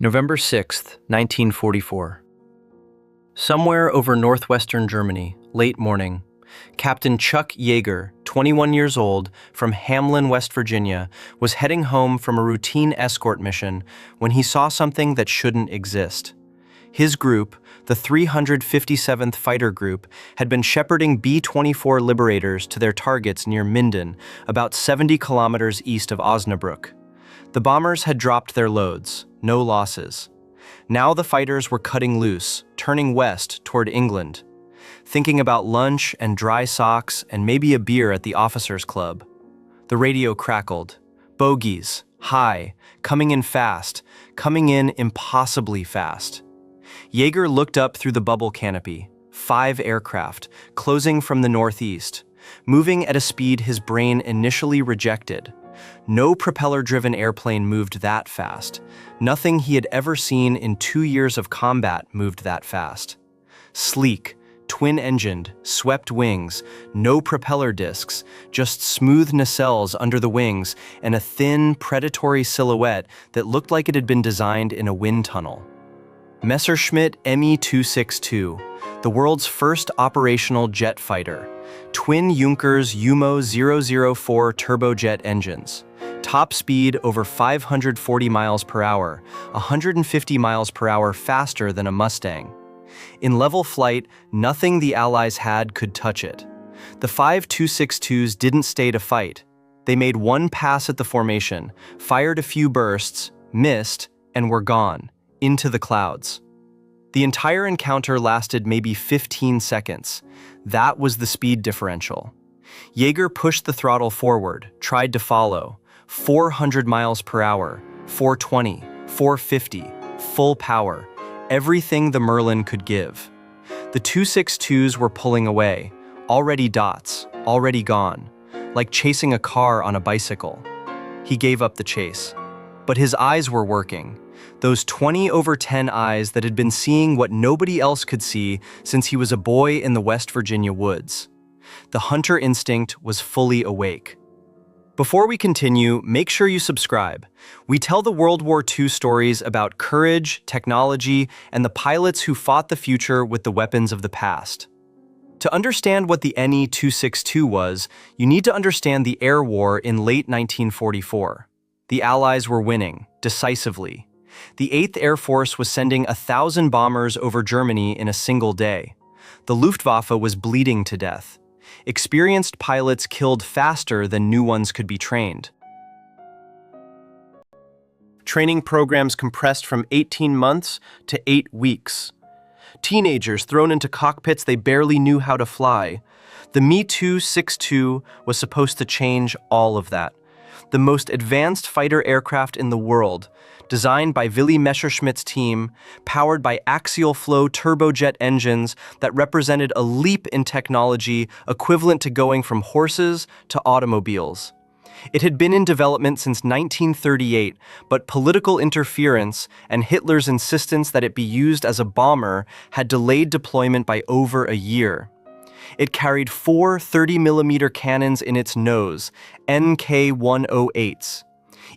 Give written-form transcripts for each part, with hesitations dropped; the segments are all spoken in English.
November 6th, 1944. Somewhere over northwestern Germany, late morning, Captain Chuck Yeager, 21 years old, from Hamlin, West Virginia, was heading home from a routine escort mission when he saw something that shouldn't exist. His group, the 357th Fighter Group, had been shepherding B-24 Liberators to their targets near Minden, about 70 kilometers east of Osnabrück. The bombers had dropped their loads, no losses. Now the fighters were cutting loose, turning west toward England, thinking about lunch and dry socks and maybe a beer at the officers' club. The radio crackled. Bogies, high, coming in fast, coming in impossibly fast. Yeager looked up through the bubble canopy. 5 aircraft, closing from the northeast, moving at a speed his brain initially rejected. No propeller-driven airplane moved that fast. Nothing he had ever seen in 2 years of combat moved that fast. Sleek, twin-engined, swept wings, no propeller discs, just smooth nacelles under the wings and a thin, predatory silhouette that looked like it had been designed in a wind tunnel. Messerschmitt Me-262, the world's first operational jet fighter. Twin Junkers UMO 004 turbojet engines. Top speed over 540 miles per hour, 150 miles per hour faster than a Mustang. In level flight, nothing the Allies had could touch it. The 5 262s didn't stay to fight. They made one pass at the formation, fired a few bursts, missed, and were gone, into the clouds. The entire encounter lasted maybe 15 seconds. That was the speed differential. Yeager pushed the throttle forward, tried to follow. 400 miles per hour, 420, 450, full power, everything the Merlin could give. The 262s were pulling away, already dots, already gone, like chasing a car on a bicycle. He gave up the chase. But his eyes were working. Those 20/10 eyes that had been seeing what nobody else could see since he was a boy in the West Virginia woods. The hunter instinct was fully awake. Before we continue, make sure you subscribe. We tell the World War II stories about courage, technology, and the pilots who fought the future with the weapons of the past. To understand what the NE-262 was, you need to understand the air war in late 1944. The Allies were winning, decisively. The 8th Air Force was sending 1,000 bombers over Germany in a single day. The Luftwaffe was bleeding to death. Experienced pilots killed faster than new ones could be trained. Training programs compressed from 18 months to 8 weeks. Teenagers thrown into cockpits they barely knew how to fly. The Me-262 was supposed to change all of that. The most advanced fighter aircraft in the world, designed by Willy Messerschmitt's team, powered by axial flow turbojet engines that represented a leap in technology equivalent to going from horses to automobiles. It had been in development since 1938, but political interference and Hitler's insistence that it be used as a bomber had delayed deployment by over a year. It carried 4 30mm cannons in its nose, NK-108s.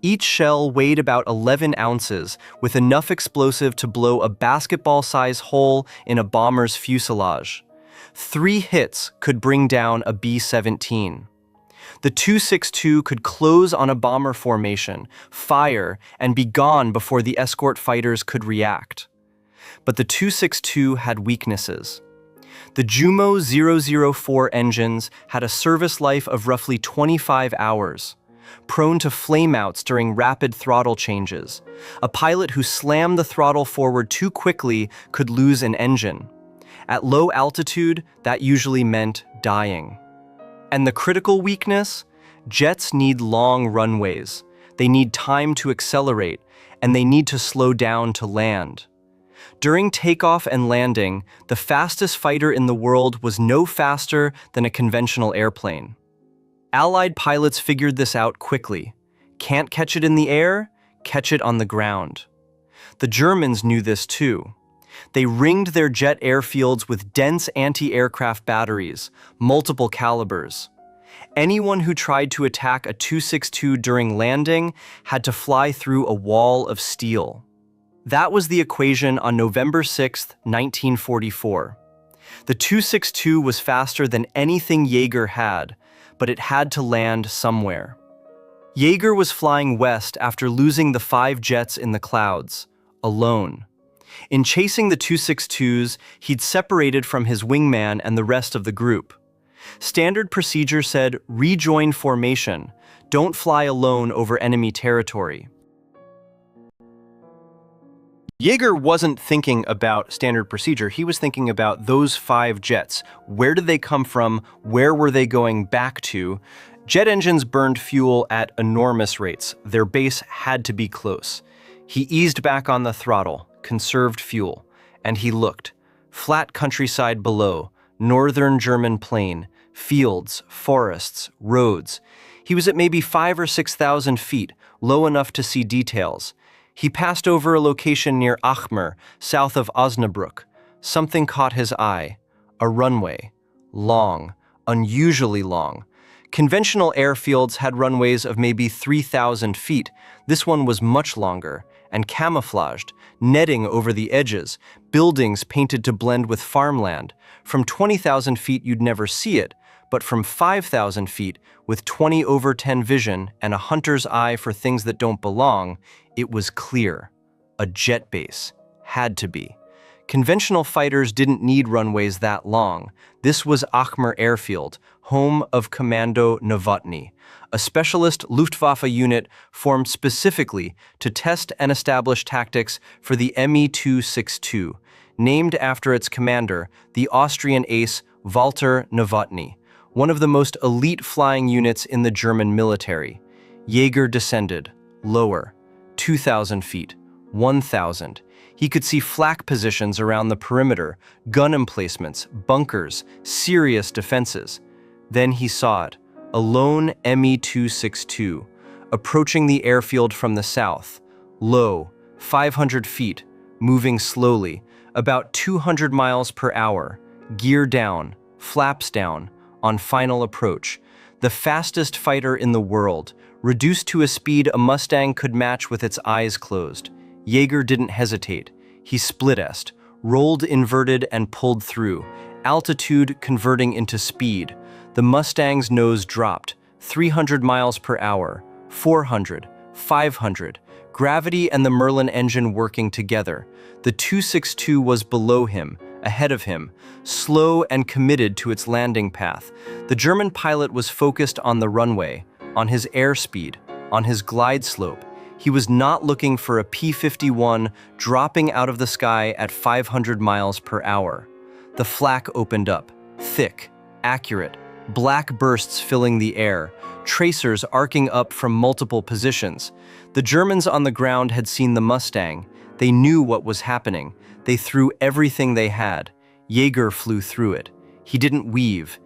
Each shell weighed about 11 ounces, with enough explosive to blow a basketball-sized hole in a bomber's fuselage. 3 hits could bring down a B-17. The 262 could close on a bomber formation, fire, and be gone before the escort fighters could react. But the 262 had weaknesses. The JUMO 004 engines had a service life of roughly 25 hours, prone to flameouts during rapid throttle changes. A pilot who slammed the throttle forward too quickly could lose an engine. At low altitude, that usually meant dying. And the critical weakness? Jets need long runways. They need time to accelerate, and they need to slow down to land. During takeoff and landing, the fastest fighter in the world was no faster than a conventional airplane. Allied pilots figured this out quickly. Can't catch it in the air? Catch it on the ground. The Germans knew this too. They ringed their jet airfields with dense anti-aircraft batteries, multiple calibers. Anyone who tried to attack a 262 during landing had to fly through a wall of steel. That was the equation on November 6, 1944. The 262 was faster than anything Yeager had, but it had to land somewhere. Yeager was flying west after losing the 5 jets in the clouds, alone. In chasing the 262s, he'd separated from his wingman and the rest of the group. Standard procedure said, rejoin formation, don't fly alone over enemy territory. Yeager wasn't thinking about standard procedure, he was thinking about those 5 jets. Where did they come from? Where were they going back to? Jet engines burned fuel at enormous rates. Their base had to be close. He eased back on the throttle, conserved fuel, and he looked. Flat countryside below, northern German plain, fields, forests, roads. He was at maybe 5,000 or 6,000 feet, low enough to see details. He passed over a location near Achmer, south of Osnabrück. Something caught his eye. A runway. Long. Unusually long. Conventional airfields had runways of maybe 3,000 feet. This one was much longer, and camouflaged, netting over the edges, buildings painted to blend with farmland. From 20,000 feet you'd never see it, but from 5,000 feet, with 20/10 vision and a hunter's eye for things that don't belong, it was clear. A jet base. Had to be. Conventional fighters didn't need runways that long. This was Achmer Airfield, home of Commando Novotny, a specialist Luftwaffe unit formed specifically to test and establish tactics for the Me-262, named after its commander, the Austrian ace Walter Novotny, one of the most elite flying units in the German military. Yeager descended, lower, 2,000 feet, 1,000. He could see flak positions around the perimeter, gun emplacements, bunkers, serious defenses. Then he saw it, a lone Me-262, approaching the airfield from the south, low, 500 feet, moving slowly, about 200 miles per hour, gear down, flaps down, on final approach. The fastest fighter in the world, reduced to a speed a Mustang could match with its eyes closed. Yeager didn't hesitate. He split-est, rolled inverted and pulled through, altitude converting into speed. The Mustang's nose dropped, 300 miles per hour, 400, 500, gravity and the Merlin engine working together. The 262 was below him, ahead of him, slow and committed to its landing path. The German pilot was focused on the runway, on his airspeed, on his glide slope. He was not looking for a P-51 dropping out of the sky at 500 miles per hour. The flak opened up, thick, accurate, black bursts filling the air, tracers arcing up from multiple positions. The Germans on the ground had seen the Mustang. They knew what was happening. They threw everything they had. Yeager flew through it. He didn't weave.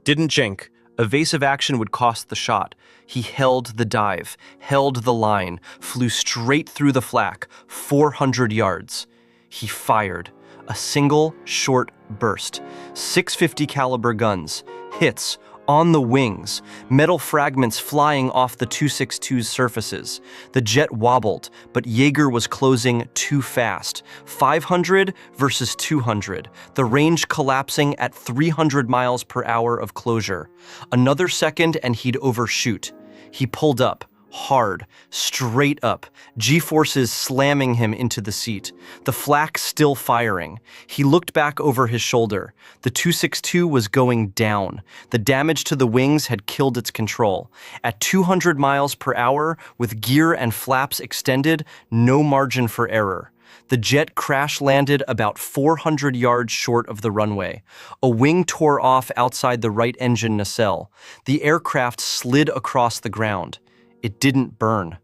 Didn't jink. Evasive action would cost the shot. He held the dive, held the line, flew straight through the flak, 400 yards. He fired. A single, short burst. 650 caliber guns. Hits. On the wings, metal fragments flying off the 262's surfaces. The jet wobbled, but Yeager was closing too fast. 500 versus 200, the range collapsing at 300 miles per hour of closure. Another second and he'd overshoot. He pulled up, hard, straight up, G-forces slamming him into the seat. The flak still firing. He looked back over his shoulder. The 262 was going down. The damage to the wings had killed its control. At 200 miles per hour, with gear and flaps extended, no margin for error. The jet crash-landed about 400 yards short of the runway. A wing tore off outside the right engine nacelle. The aircraft slid across the ground. It didn't burn.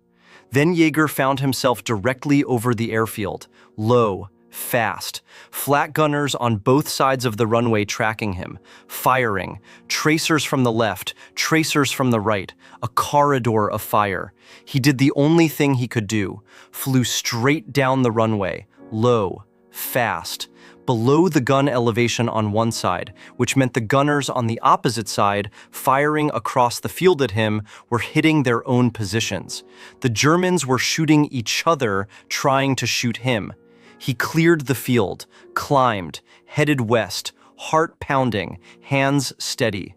Then Yeager found himself directly over the airfield, low, fast, flak gunners on both sides of the runway tracking him, firing, tracers from the left, tracers from the right, a corridor of fire. He did the only thing he could do, flew straight down the runway, low, fast. below the gun elevation on one side, which meant the gunners on the opposite side, firing across the field at him, were hitting their own positions. The Germans were shooting each other, trying to shoot him. He cleared the field, climbed, headed west, heart pounding, hands steady.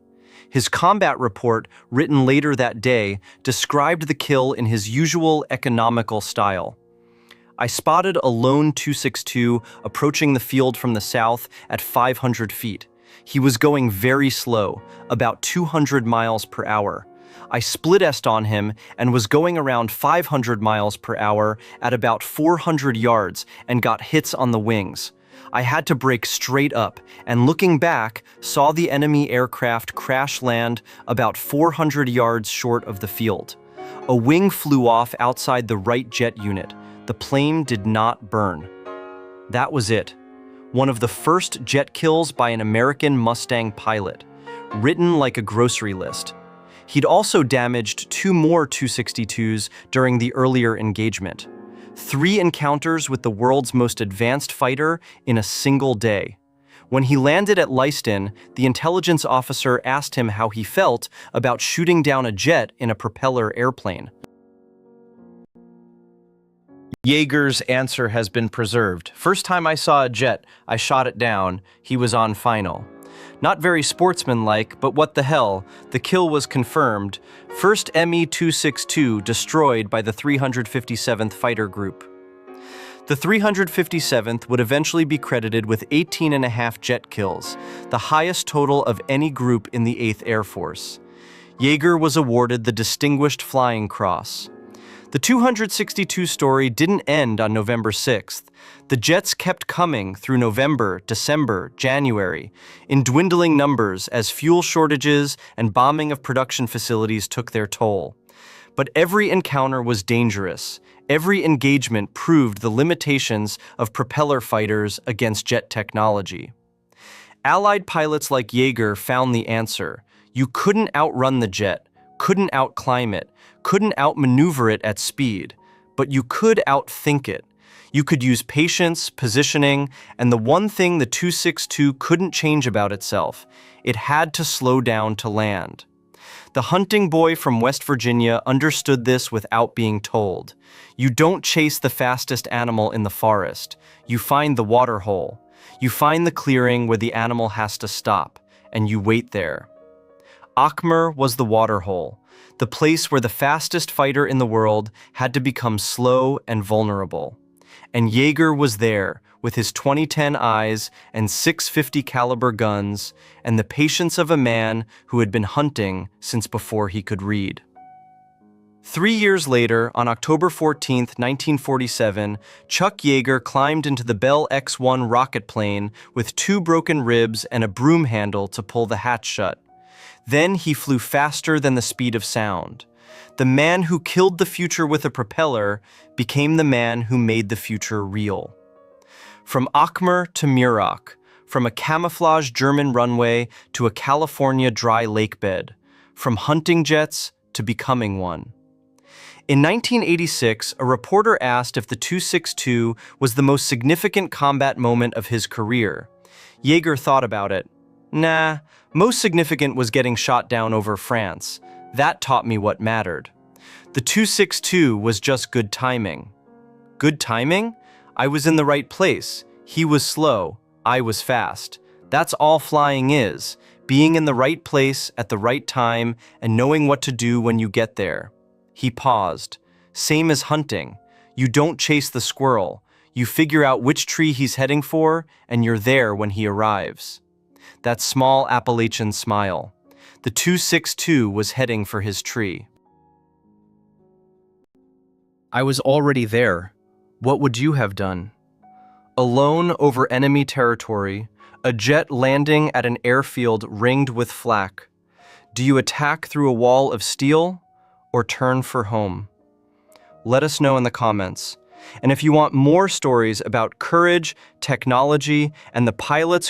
His combat report, written later that day, described the kill in his usual economical style. I spotted a lone 262 approaching the field from the south at 500 feet. He was going very slow, about 200 miles per hour. I split-est on him and was going around 500 miles per hour at about 400 yards and got hits on the wings. I had to brake straight up and, looking back, saw the enemy aircraft crash land about 400 yards short of the field. A wing flew off outside the right jet unit. The plane did not burn. That was it. One of the first jet kills by an American Mustang pilot, written like a grocery list. He'd also damaged 2 more 262s during the earlier engagement. 3 encounters with the world's most advanced fighter in a single day. When he landed at Leiston, the intelligence officer asked him how he felt about shooting down a jet in a propeller airplane. Yeager's answer has been preserved. First time I saw a jet, I shot it down. He was on final. Not very sportsmanlike, but what the hell, the kill was confirmed. First Me-262 destroyed by the 357th Fighter Group. The 357th would eventually be credited with 18.5 jet kills, the highest total of any group in the 8th Air Force. Yeager was awarded the Distinguished Flying Cross. The 262 story didn't end on November 6th. The jets kept coming through November, December, January, in dwindling numbers as fuel shortages and bombing of production facilities took their toll. But every encounter was dangerous. Every engagement proved the limitations of propeller fighters against jet technology. Allied pilots like Yeager found the answer. You couldn't outrun the jet, couldn't outclimb it, couldn't outmaneuver it at speed, but you could outthink it. You could use patience, positioning, and the one thing the 262 couldn't change about itself, it had to slow down to land. The hunting boy from West Virginia understood this without being told. You don't chase the fastest animal in the forest. You find the water hole. You find the clearing where the animal has to stop, and you wait there. Akhmer was the water hole, the place where the fastest fighter in the world had to become slow and vulnerable. And Yeager was there with his 2010 eyes and 650 caliber guns and the patience of a man who had been hunting since before he could read. 3 years later, on October 14, 1947, Chuck Yeager climbed into the Bell X-1 rocket plane with 2 broken ribs and a broom handle to pull the hatch shut. Then he flew faster than the speed of sound. The man who killed the future with a propeller became the man who made the future real. From Akhmer to Muroc, from a camouflaged German runway to a California dry lake bed, from hunting jets to becoming one. In 1986, a reporter asked if the 262 was the most significant combat moment of his career. Yeager thought about it. Nah, most significant was getting shot down over France. That taught me what mattered. The 262 was just good timing. Good timing? I was in the right place. He was slow. I was fast. That's all flying is, being in the right place at the right time and knowing what to do when you get there. He paused. Same as hunting. You don't chase the squirrel. You figure out which tree he's heading for, and you're there when he arrives. That small Appalachian smile. The 262 was heading for his tree. I was already there. What would you have done? Alone over enemy territory, a jet landing at an airfield ringed with flak. Do you attack through a wall of steel or turn for home? Let us know in the comments. And if you want more stories about courage, technology, and the pilots